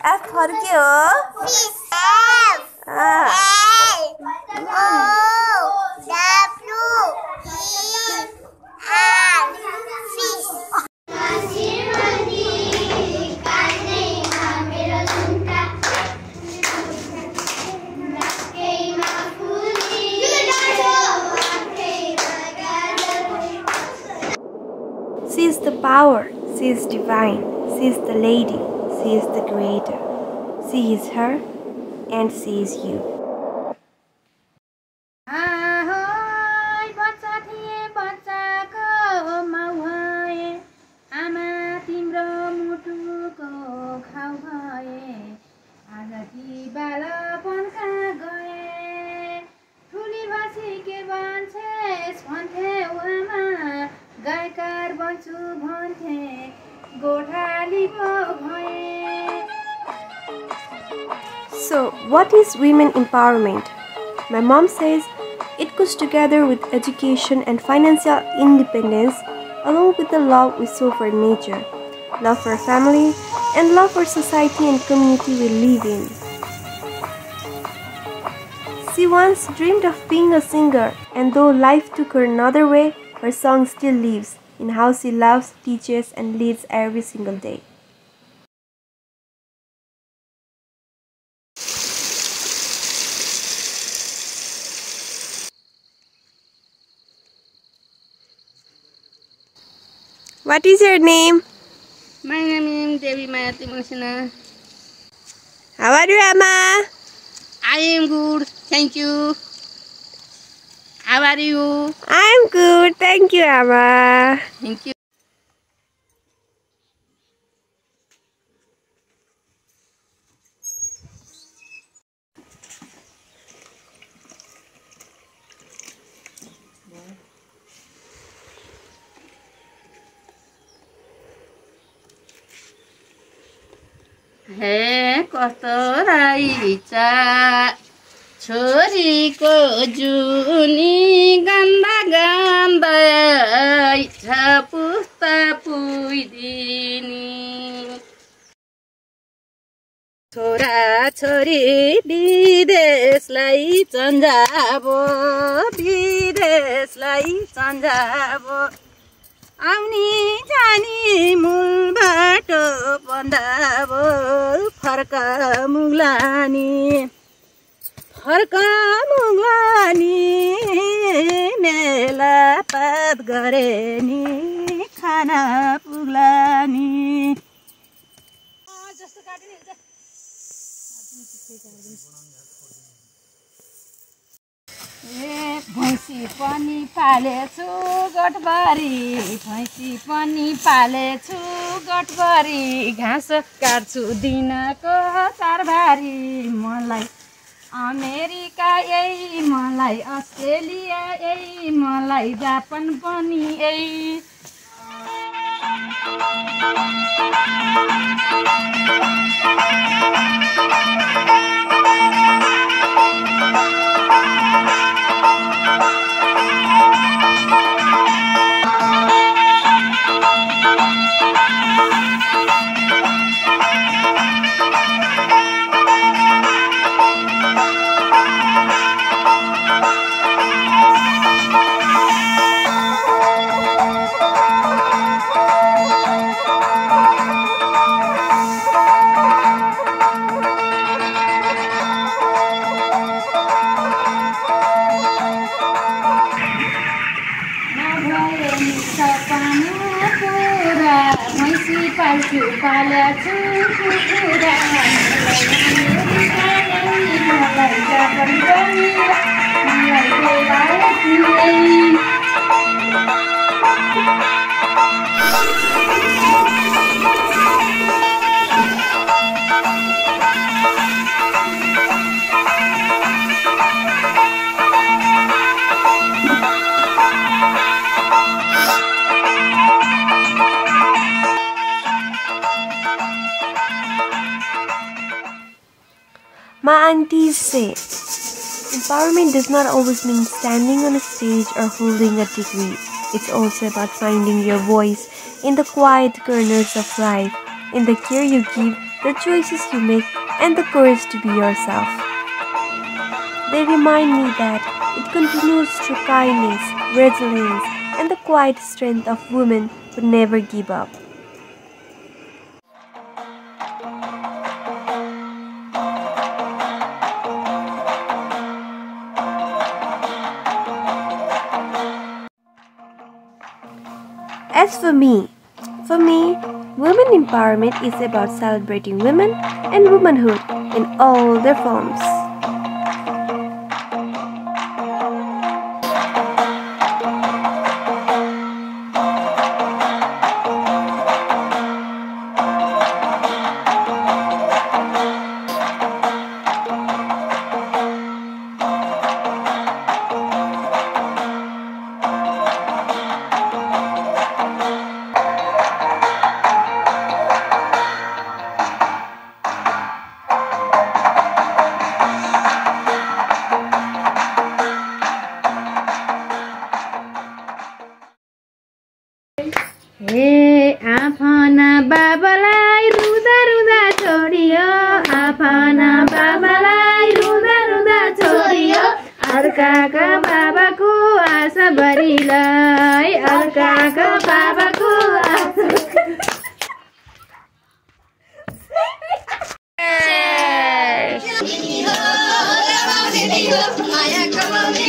F for के हो? She is the power, she is divine, she is the lady, she is the creator. She is her and she is you. So, what is women empowerment? My mom says it goes together with education and financial independence, along with the love we show for nature, love for family, and love for society and community we live in. She once dreamed of being a singer, and though life took her another way, her song still lives in how she loves, teaches, and leads every single day. What is your name? My name is Devi Mayati Masina. How are you, Amma? I am good, thank you. How are you? I'm good, thank you, Amma. Thank you. हे कस्तो रहेछ छोरीको जुनी गन्दा गन्दा छ पुस्ता पुइदिनी छोरा छोरी विदेशलाई चन्जाबो विदेशलाई चन्जाबो आउनी जानी मूल बाटो बन्दाबो फर्क मुग्लानी मेला पात गरे नि खाना पुग्लानी भैँसी पनि पालेछु गठभरि भैँसी पनि पालेछु गठभरि घाँस काट्छु दिनको चारभारी मलाई अमेरिका यही मलाई अस्ट्रेलिया यही मलाई जापान पनि यही पाल्छु कुकुरा My aunties say, empowerment does not always mean standing on a stage or holding a degree. It's also about finding your voice in the quiet corners of life, in the care you give the choices you make, and the courage to be yourself. They remind me that it continues through kindness, resilience, and the quiet strength of women who never give up. As for me, women empowerment is about celebrating women and womanhood in all their forms. आफ्ना बाबालाई रुँदा रुँदा छोडियो, आफ्ना बाबालाई रुँदा रुँदा छोडियो, अर्काका बाबाको आशा भरिलाई, अर्काका बाबाको आशा। माया कमाउने